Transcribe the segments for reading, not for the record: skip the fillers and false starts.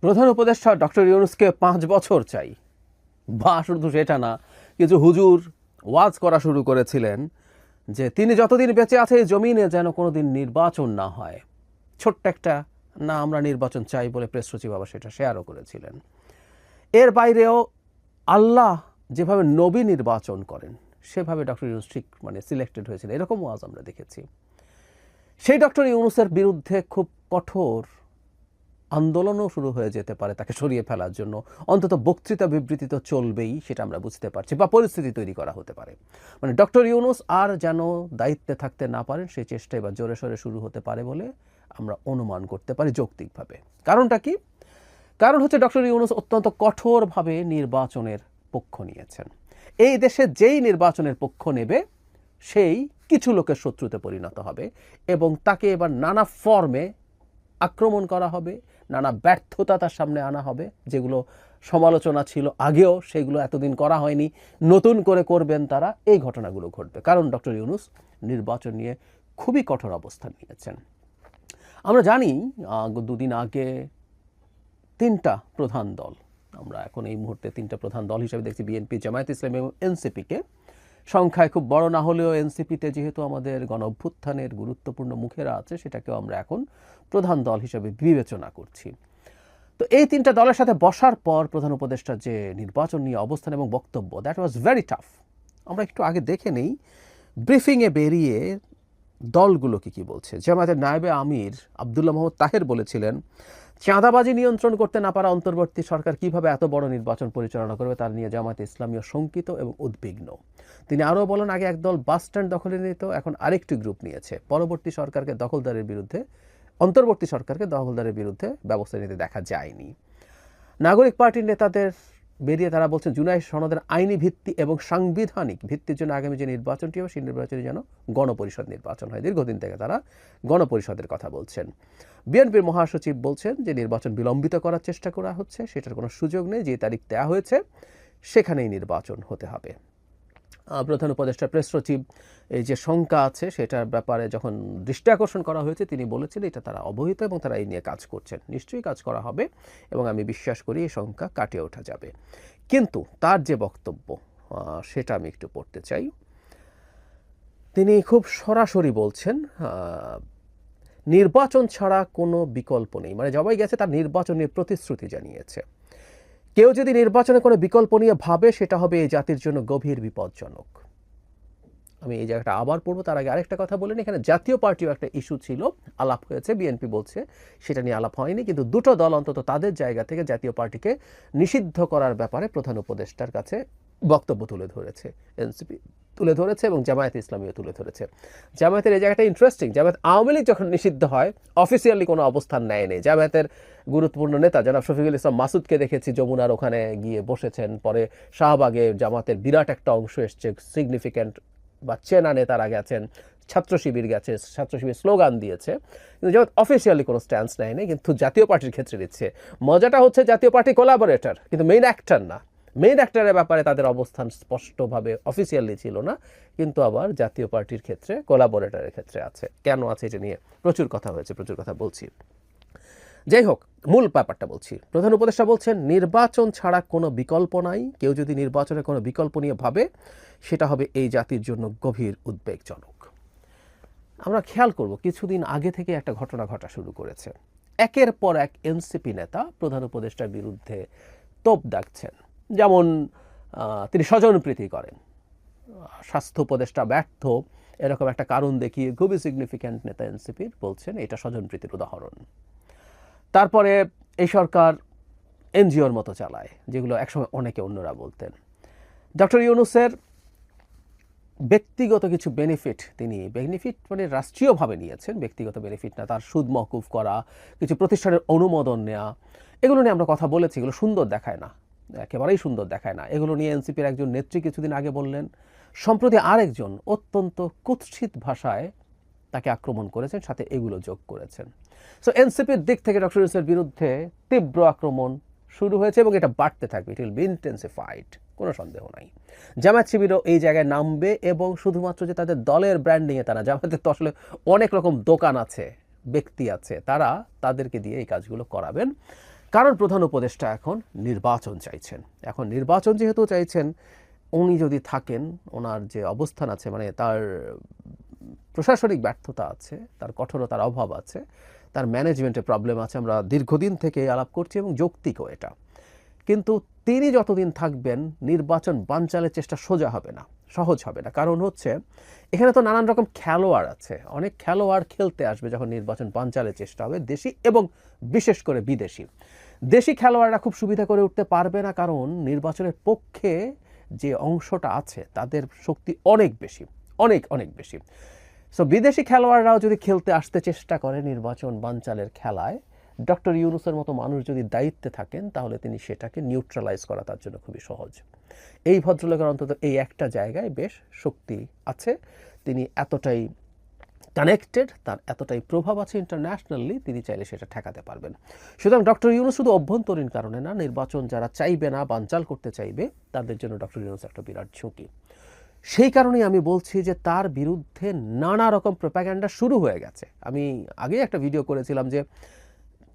প্রধান উপদেষ্টা ডক্টর ইউনূসকে 5 বছর চাই, বা শুধু সেটা না, কিছু হুজুর ওয়াজ করা শুরু করেছিলেন যে তিনি যতদিন বেঁচে আছে এই জমিনে যেন কোনোদিন নির্বাচন না হয়। ছোট্ট একটা না, আমরা নির্বাচন চাই বলে প্রেস সচিব আবার সেটা শেয়ারও করেছিলেন। এর বাইরেও আল্লাহ যেভাবে নবী নির্বাচন করেন সেভাবে ডক্টর ইউনূস ঠিক সিলেক্টেড হয়েছিল, এরকম ওয়াজ আমরা দেখেছি। সেই ডক্টর ইউনূসের বিরুদ্ধে খুব কঠোর আন্দোলনও শুরু হয়ে যেতে পারে তাকে সরিয়ে ফেলার জন্য। অন্তত বক্তৃতা বিবৃতি তো চলবেই, সেটা আমরা বুঝতে পারছি, বা পরিস্থিতি তৈরি করা হতে পারে। ডক্টর ইউনূস আর যেন দায়িত্বে থাকতে না পারেন সেই চেষ্টা এবার জোরে সোরে শুরু হতে পারে বলে আমরা অনুমান করতে পারি যৌক্তিকভাবে। কারণটা কি? কারণ হচ্ছে ডক্টর ইউনূস অত্যন্ত কঠোরভাবে নির্বাচনের পক্ষ নিয়েছেন। এই দেশে যেই নির্বাচনের পক্ষ নেবে সেই কিছু লোকের শত্রুতে পরিণত হবে এবং তাকে এবার নানা ফর্মে আক্রমণ করা হবে, নানা ব্যর্থতা তার সামনে আনা হবে, যেগুলো সমালোচনা ছিল আগেও, সেগুলো এতদিন করা হয়নি, নতুন করে করবেন তারা। এই ঘটনাগুলো ঘটবে কারণ ডক্টর ইউনূস নির্বাচন নিয়ে খুবই কঠোর অবস্থান নিয়েছেন। আমরা জানি দুদিন আগে 3টা প্রধান দল, আমরা এখন এই মুহূর্তে 3টা প্রধান দল হিসেবে দেখছি বিএনপি, জামায়াত ইসলামী এবং এনসিপিকে। সংখ্যায় খুব বড় না হলেও এনসিপিতে যেহেতু আমাদের গণ অভ্যুত্থানের গুরুত্বপূর্ণ মুখেরা আছে, সেটাকেও আমরা এখন প্রধান দল হিসেবে বিবেচনা করছি। তো এই 3টা দলের সাথে বসার পর প্রধান উপদেষ্টা যে নির্বাচন নিয়ে অবস্থান এবং বক্তব্য, দ্যাট ওয়াজ ভেরি টাফ। আমরা একটু আগে দেখে নেই ব্রিফিংয়ে বেরিয়ে দলগুলো কি বলছে। জামায়াতের নায়েবে আমির আবদুল্লাহ মোহাম্মদ তাহের বলেছিলেন, চাঁদাবাজি নিয়ন্ত্রণ করতে না পারা অন্তর্বর্তী সরকার কিভাবে এত বড় নির্বাচন পরিচালনা করবে তার নিয়ে জামায়াত ইসলামীও শঙ্কিত এবং উদ্বিগ্ন। তিনি আরও বলেন, আগে একদল বাস স্ট্যান্ড দখলে নিত, এখন আরেকটি গ্রুপ নিয়েছে। অন্তর্বর্তী সরকারকে দখলদারের বিরুদ্ধে ব্যবস্থা নিতে দেখা যায়নি। নাগরিক পার্টির নেতাদের বেরিয়ে তারা বলছেন, জুলাই সনদের আইনি ভিত্তি এবং সাংবিধানিক ভিত্তির জন্য আগামী যে নির্বাচনটি হবে সেই নির্বাচনে যেন গণপরিষদ নির্বাচন হয়। দীর্ঘদিন থেকে তারা গণপরিষদের কথা বলছেন। বিএনপির মহাসচিব বলছেন যে নির্বাচন বিলম্বিত করার চেষ্টা করা হচ্ছে, সেটার কোনো সুযোগ নেই, যে তারিখ দেওয়া হয়েছে সেখানেই নির্বাচন হতে হবে। প্রধান উপদেষ্টা প্রেস সচিব এই যে শঙ্কা আছে সেটার ব্যাপারে যখন দৃষ্টি আকর্ষণ করা হয়েছে, তিনি বলেছিলেন এটা তারা অবহিত এবং তারা এই নিয়ে কাজ করছেন, নিশ্চয়ই কাজ করা হবে এবং আমি বিশ্বাস করি এই শঙ্কা কাটিয়ে ওঠা যাবে। কিন্তু তার যে বক্তব্য সেটা আমি একটু পড়তে চাই। তিনি খুব সরাসরি বলছেন নির্বাচন ছাড়া কোনো বিকল্প নেই, সবাই গেছে তার নির্বাচনের প্রতিশ্রুতি জানিয়েছে। কেউ যদি নির্বাচনে কোনো বিকল্প নিয়ে ভাবে সেটা হবে এই জাতির জন্য গভীর বিপজ্জনক। আমি এই জায়গাটা আবার পড়বো, তার আগে আরেকটা কথা বলেন। এখানে জাতীয় পার্টিও একটা ইস্যু ছিল, আলাপ হয়েছে, বিএনপি বলছে সেটা নিয়ে আলাপ হয়নি, কিন্তু দুটো দল অন্তত তাদের জায়গা থেকে জাতীয় পার্টিকে নিষিদ্ধ করার ব্যাপারে প্রধান উপদেষ্টার কাছে বক্তব্য তুলে ধরেছে। এনসিপি তুলে ধরেছে এবং জামায়াত ইসলামীও তুলে ধরেছে। জামায়াতের এই জায়গাটা ইন্টারেস্টিং। জামায়াত আওয়ামী লীগ যখন নিষিদ্ধ হয় অফিসিয়ালি কোনো অবস্থান নেয়নি। জামায়াতের গুরুত্বপূর্ণ নেতা জনাব শফিকুল ইসলাম মাসুদকে দেখেছি যমুনার ওখানে গিয়ে বসেছেন, পরে শাহবাগে জামাতের বিরাট একটা অংশ এসছে, সিগনিফিক্যান্ট বা চেনা নেতারা গেছেন, ছাত্র শিবির গেছে, ছাত্র শিবির স্লোগান দিয়েছে, কিন্তু যেমন অফিসিয়ালি কোনো স্ট্যান্স নেয়নি। কিন্তু জাতীয় পার্টির ক্ষেত্রে দিচ্ছে। মজাটা হচ্ছে জাতীয় পার্টি কোলাবোরেটর, কিন্তু মেইন অ্যাক্টর না। মেইন অ্যাক্টরের ব্যাপারে তাদের অবস্থান স্পষ্টভাবে অফিসিয়ালি ছিল না, কিন্তু আবার জাতীয় পার্টির ক্ষেত্রে কোলাবোরেটরের ক্ষেত্রে আছে। কেন আছে এটা নিয়ে প্রচুর কথা হয়েছে, প্রচুর কথা বলছি। যাই হোক, মূল ব্যাপারটা বলছি। প্রধান উপদেষ্টা বলছেন নির্বাচন ছাড়া কোনো বিকল্প নাই, কেউ যদি নির্বাচনের কোনো বিকল্প নিয়ে ভাবে সেটা হবে এই জাতির জন্য গভীর উদ্বেগজনক। আমরা খেয়াল করব কিছুদিন আগে থেকে একটা ঘটনা ঘটা শুরু করেছে। একের পর এক এনসিপি নেতা প্রধান উপদেষ্টার বিরুদ্ধে তোপ দাগছেন। যেমন তিনি স্বজনপ্রীতি করেন, স্বাস্থ্য উপদেষ্টা ব্যর্থ, এরকম একটা কারণ দেখিয়ে খুবই সিগনিফিক্যান্ট নেতা এনসিপির বলছেন এটা স্বজনপ্রীতির উদাহরণ। তারপরে এই সরকার এনজিওর মতো চালায়, যেগুলো একসময় অনেকে অন্যরা বলতেন। ডক্টর ইউনূসের ব্যক্তিগত কিছু বেনিফিট, তিনি রাষ্ট্রীয়ভাবে নিয়েছেন, ব্যক্তিগত বেনিফিট না, তার সুদ মওকুফ করা, কিছু প্রতিষ্ঠানের অনুমোদন নেওয়া, এগুলো নিয়ে আমরা কথা বলেছি। এগুলো সুন্দর দেখায় না, একেবারেই সুন্দর দেখায় না। এগুলো নিয়ে এনসিপির একজন নেত্রী কিছুদিন আগে বললেন, সম্প্রতি আরেকজন অত্যন্ত কুৎসিত ভাষায় তাকে আক্রমণ করেছেন, সাথে এগুলো যোগ করেছেন। সো এনসিপির দিক থেকে ডক্টর ইউনূসের বিরুদ্ধে তীব্র আক্রমণ শুরু হয়েছে এবং এটা বাড়তে থাকবে, ইট উইল বি ইন্টেন্সিফাইড, কোনো সন্দেহ নাই। জামায়াত শিবিরও এই জায়গায় নামবে এবং শুধুমাত্র যে তাদের দলের ব্র্যান্ডিংয়ে তা না, জামায়াতের তো আসলে অনেক রকম দোকান আছে, ব্যক্তি আছে, তারা তাদেরকে দিয়ে এই কাজগুলো করাবেন। কারণ প্রধান উপদেষ্টা এখন নির্বাচন চাইছেন। এখন নির্বাচন যেহেতু চাইছেন, উনি যদি থাকেন, ওনার যে অবস্থান আছে, মানে তার প্রশাসনিক ব্যর্থতা আছে, তার কঠোরতার অভাব আছে, তার ম্যানেজমেন্টে প্রবলেম আছে, আমরা দীর্ঘদিন থেকে আলাপ করছি এবং যৌক্তিকও এটা। কিন্তু তিনি যতদিন থাকবেন নির্বাচন বানচালের চেষ্টা সোজা হবে না, সহজ হবে না। কারণ হচ্ছে এখানে তো নানান রকম খেলোয়াড় আছে, অনেক খেলোয়াড় খেলতে আসবে যখন নির্বাচন বানচালের চেষ্টা হবে, দেশি এবং বিশেষ করে বিদেশি। দেশি খেলোয়াড়রা খুব সুবিধা করে উঠতে পারবে না, কারণ নির্বাচনের পক্ষে যে অংশটা আছে তাদের শক্তি অনেক বেশি, অনেক অনেক বেশি। সো বিদেশি খেলোয়াড়রাও যদি খেলতে আসতে চেষ্টা করে নির্বাচন বানচালের খেলায়, ডক্টর ইউনূসের মতো মানুষ যদি দায়িত্বে থাকেন, তাহলে তিনি সেটাকে নিউট্রালাইজ করা তার জন্য খুবই সহজ। এই ভদ্রলোকের অন্তত এই একটা জায়গায় বেশ শক্তি আছে, তিনি এতটাই কানেক্টেড, তার এতটাই প্রভাব আছে ইন্টারন্যাশনালি, তিনি চাইলে সেটা ঠেকাতে পারবেন। সুতরাং ডক্টর ইউনূস শুধু অভ্যন্তরীণ কারণে না, নির্বাচন যারা চাইবে না, বানচাল করতে চাইবে, তাদের জন্য ডক্টর ইউনূস একটা বিরাট ঝুঁকি। সেই কারণেই আমি বলছি যে তার বিরুদ্ধে নানা রকম প্রোপাগ্যান্ডা শুরু হয়ে গেছে। আমি আগেই একটা ভিডিও করেছিলাম যে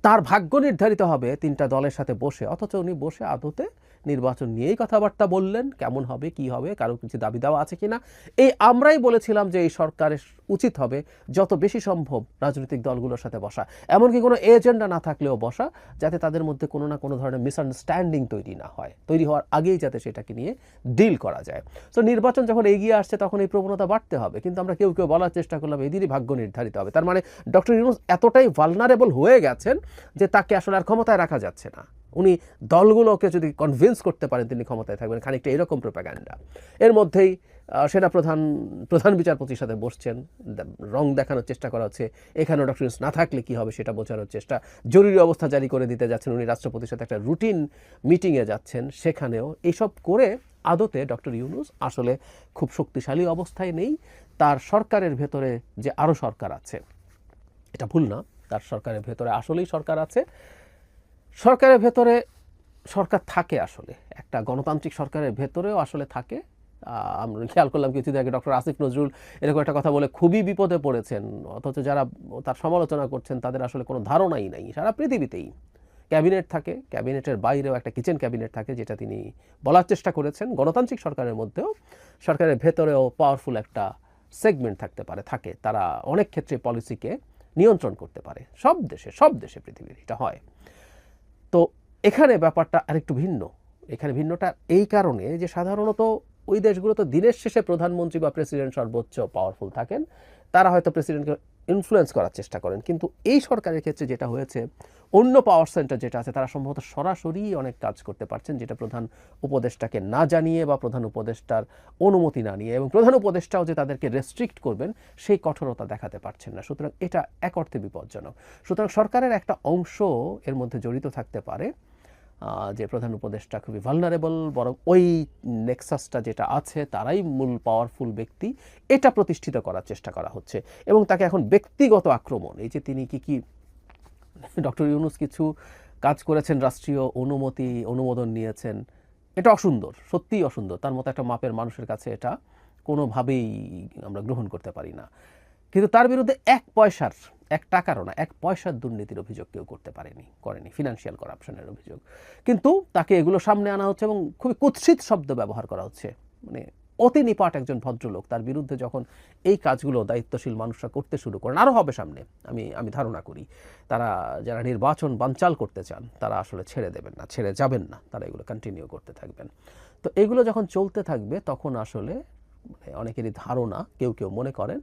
তার ভাগ্য নির্ধারিত হবে তিনটা দলের সাথে বসে, অথচ উনি বসে আদতে নির্বাচন নিয়েই কথাবার্তা বললেন, কেমন হবে, কি হবে, কারো কিছু দাবি দেওয়া আছে কিনা। এই আমরাই বলেছিলাম যে এই সরকারের উচিত হবে যত বেশি সম্ভব রাজনৈতিক দলগুলোর সাথে বসা, এমনকি কোনো এজেন্ডা না থাকলেও বসা, যাতে তাদের মধ্যে কোনো না কোনো ধরনের মিসআন্ডারস্ট্যান্ডিং তৈরি না হয়, তৈরি হওয়ার আগেই যাতে সেটাকে নিয়ে ডিল করা যায়। তো নির্বাচন যখন এগিয়ে আসছে তখন এই প্রবণতা বাড়তে হবে, কিন্তু আমরা কেউ কেউ বলার চেষ্টা করলাম এদিনই ভাগ্য নির্ধারিত হবে। তার মানে ডক্টর ইউনূস এতটাই ভালনারেবল হয়ে গেছেন যে তাকে আসলে আর ক্ষমতায় রাখা যাচ্ছে না। উনি দলগুলোকে যদি কনভিন্স করতে পারেন তিনি ক্ষমতায় থাকবেন, খানিকটা এরকম প্রোপাগ্যান্ডা। এর মধ্যেই প্রধান বিচারপতির সাথে বসছেন, রং দেখানোর চেষ্টা করা হচ্ছে, এখানেও ডক্টর ইউনূস না থাকলে কী হবে সেটা বোঝানোর চেষ্টা। জরুরি অবস্থা জারি করে দিতে যাচ্ছেন, উনি রাষ্ট্রপতির সাথে একটা রুটিন মিটিংয়ে যাচ্ছেন, সেখানেও এইসব করে আদতে ডক্টর ইউনূস আসলে খুব শক্তিশালী অবস্থায় নেই। তার সরকারের ভেতরে যে আরও সরকার আছে, এটা ভুল না, তার সরকারের ভেতরে আসলেই সরকার আছে, সরকারের ভেতরে সরকার থাকে, আসলে একটা গণতান্ত্রিক সরকারের ভেতরেও আসলে থাকে। আমরা খেয়াল করলাম কিছুদিন আগে ডক্টর আসিফ নজরুল এরকম একটা কথা বলে খুবই বিপদে পড়েছেন, অথচ যারা তার সমালোচনা করছেন তাদের আসলে কোনো ধারণাই নাই। সারা পৃথিবীতেই ক্যাবিনেট থাকে, ক্যাবিনেটের বাইরেও একটা কিচেন ক্যাবিনেট থাকে, যেটা তিনি বলার চেষ্টা করেছেন। গণতান্ত্রিক সরকারের মধ্যেও সরকারের ভেতরেও পাওয়ারফুল একটা সেগমেন্ট থাকতে পারে, থাকে, তারা অনেক ক্ষেত্রে পলিসিকে নিয়ন্ত্রণ করতে পারে। সব দেশে পৃথিবীর এটা হয়। তো এখানে ব্যাপারটা আরেকটু ভিন্ন। এখানে ভিন্নটা এই কারণে যে সাধারণত ওই দেশগুলোতে দিনের শেষে প্রধানমন্ত্রী বা প্রেসিডেন্ট সর্বোচ্চ পাওয়ারফুল থাকেন, তারা হয়তো প্রেসিডেন্টকে ইনফ্লুয়েন্স করার চেষ্টা করেন। কিন্তু এই সরকারের ক্ষেত্রে যেটা হয়েছে, অন্য পাওয়ার সেন্টার যেটা আছে তারা সম্ভবত সরাসরি অনেক কাজ করতে পারছেন, যেটা প্রধান উপদেষ্টাকে না জানিয়ে বা প্রধান উপদেষ্টার অনুমতি না নিয়ে, এবং প্রধান উপদেষ্টাও যে তাদেরকে রেস্ট্রিক্ট করবেন সেই কঠোরতা দেখাতে পারছেন না। সুতরাং এটা এক অর্থে বিপজ্জনক। সুতরাং সরকারের একটা অংশ এর মধ্যে জড়িত থাকতে পারে, যে প্রধান উপদেষ্টা খুবই ভালনারেবল, বরং ওই নেক্সাসটা যেটা আছে তারাই মূল পাওয়ারফুল ব্যক্তি, এটা প্রতিষ্ঠিত করার চেষ্টা করা হচ্ছে। এবং তাকে এখন ব্যক্তিগত আক্রমণ, এই যে তিনি কি ডক্টর ইউনূস কিছু কাজ করেছেন, রাষ্ট্রীয় অনুমোদন নিয়েছেন, এটা অসুন্দর, সত্যিই অসুন্দর। তার মতো একটা মাপের মানুষের কাছে এটা কোনোভাবেই আমরা গ্রহণ করতে পারি না। কিন্তু তার বিরুদ্ধে এক টাকারও না, এক পয়সার দুর্নীতির অভিযোগ কেউ করেনি, ফিনান্সিয়াল করাপশনের অভিযোগ। কিন্তু তাকে এগুলো সামনে আনা হচ্ছে এবং খুবই কুৎসিত শব্দ ব্যবহার করা হচ্ছে। মানে অতি নিপাট একজন ভদ্রলোক, তার বিরুদ্ধে যখন এই কাজগুলো দায়িত্বশীল মানুষরা করতে শুরু করেন, আরও হবে সামনে, আমি ধারণা করি তারা যারা নির্বাচন বানচাল করতে চান তারা আসলে ছেড়ে যাবেন না, তারা এগুলো কন্টিনিউ করতে থাকবেন। তো এগুলো যখন চলতে থাকবে তখন আসলে অনেকেরই ধারণা, কেউ মনে করেন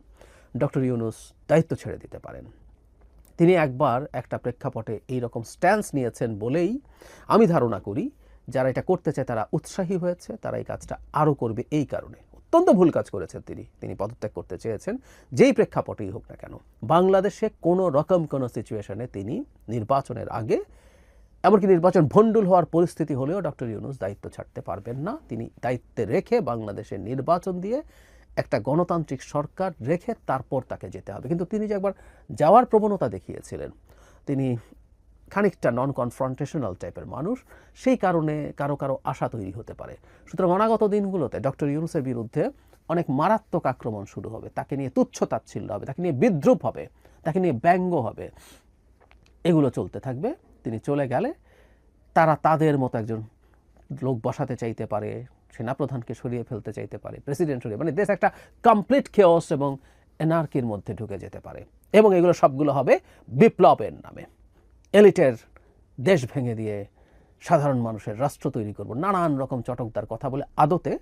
ডক্টর ইউনূস দায়িত্ব ছেড়ে দিতে পারেন। তিনি একবার একটা প্রেক্ষাপটে এইরকম স্ট্যান্স নিয়েছেন বলেই আমি ধারণা করি যারা এটা করতে চায় তারা উৎসাহী হয়েছে, তারা এই কাজটা আরও করবে। এই কারণে অত্যন্ত ভুল কাজ করেছেন তিনি পদত্যাগ করতে চেয়েছেন, যেই প্রেক্ষাপটেই হোক না কেন। বাংলাদেশে কোনো রকম কোনো সিচুয়েশনে তিনি নির্বাচনের আগে, এমনকি নির্বাচন ভণ্ডুল হওয়ার পরিস্থিতি হলেও ডক্টর ইউনূস দায়িত্ব ছাড়তে পারবেন না। তিনি দায়িত্বে রেখে বাংলাদেশের নির্বাচন দিয়ে একটা গণতান্ত্রিক সরকার রেখে তারপর তাকে যেতে হবে। কিন্তু তিনি যে একবার যাওয়ার প্রবণতা দেখিয়েছিলেন, তিনি খানিকটা নন কনফ্রন্টেশনাল টাইপের মানুষ, সেই কারণে কারো আশা তৈরি হতে পারে। সুতরাং অনাগত দিনগুলোতে ডক্টর ইউনূসের বিরুদ্ধে অনেক মারাত্মক আক্রমণ শুরু হবে, তাকে নিয়ে তুচ্ছ-তাচ্ছিল্য হবে, তাকে নিয়ে বিদ্রূপ হবে, তাকে নিয়ে ব্যঙ্গ হবে, এগুলো চলতে থাকবে। তিনি চলে গেলে তারা তাদের মতো একজন লোক বসাতে চাইতে পারে, সেনাপ্রধানকে সরিয়ে ফেলতে চাইতে পারে, প্রেসিডেন্ট সরিয়ে, মানে দেশ একটা কমপ্লিট কেওস এবং এনার্কির মধ্যে ঢুকে যেতে পারে। এবং এগুলো সবগুলো হবে বিপ্লবের নামে। এলিটের দেশ ভেঙে দিয়ে সাধারণ মানুষের রাষ্ট্র তৈরি করব, নানান রকম চটকদার কথা বলে আদতে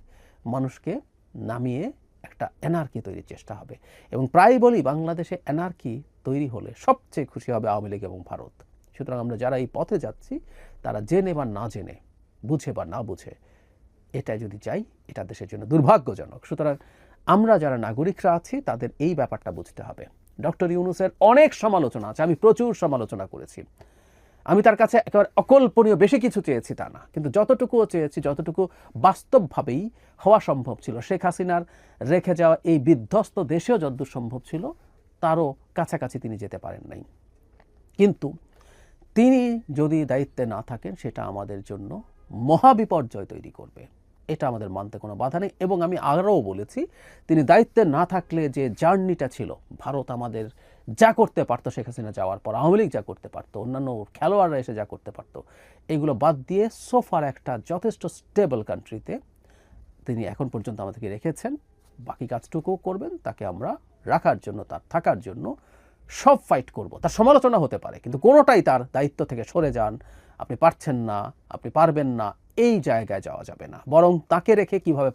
মানুষকে নামিয়ে একটা এনার্কি তৈরির চেষ্টা হবে। এবং প্রায় বলি, বাংলাদেশে এনার্কি তৈরি হলে সবচেয়ে খুশি হবে আওয়ামী লীগ এবং ভারত। সুতরাং আমরা যারা এই পথে যাচ্ছি, তারা জেনে বা না জেনে, বুঝে বা না বুঝে, এটা যদি চাই, এটা দেশের জন্য দুর্ভাগ্যজনক। সুতরাং আমরা যারা নাগরিকরা আছি, তাদের এই ব্যাপারটা বুঝতে হবে। ডক্টর ইউনূসের অনেক সমালোচনা আছে, আমি প্রচুর সমালোচনা করেছি। আমি তার কাছে একেবারে অকল্পনীয় বেশি কিছু চেয়েছি তা না, কিন্তু যতটুকুও চেয়েছি, যতটুকু বাস্তবভাবেই হওয়া সম্ভব ছিল, শেখ হাসিনার রেখে যাওয়া এই বিধ্বস্ত দেশেও যতদূর সম্ভব ছিল তারও কাছাকাছি তিনি যেতে পারেন নাই। কিন্তু তিনি যদি দায়িত্বে না থাকেন, সেটা আমাদের জন্য মহাবিপর্যয় তৈরি করবে। এটা আমাদের মানতে কোনো বাধা নেই। এবং আমি আরও বলেছি, তিনি দায়িত্বে না থাকলে যে জার্নিটা ছিল, ভারত আমাদের যা করতে পারতো শেখ হাসিনা যাওয়ার পর, আওয়ামী লীগ যা করতে পারতো, অন্যান্য খেলোয়াড়রা এসে যা করতে পারতো, এগুলো বাদ দিয়ে সোফার একটা যথেষ্ট স্টেবল কান্ট্রিতে তিনি এখন পর্যন্ত আমাদেরকে রেখেছেন। বাকি কাজটুকুও করবেন, তাকে আমরা রাখার জন্য, তার থাকার জন্য সব ফাইট করব। তার সমালোচনা হতে পারে, কিন্তু কোনোটাই তার দায়িত্ব থেকে সরে যান, আপনি পারছেন না, আপনি পারবেন না, এই জায়গায় যাওয়া যাবে না। বরং তাকে রেখে কিভাবে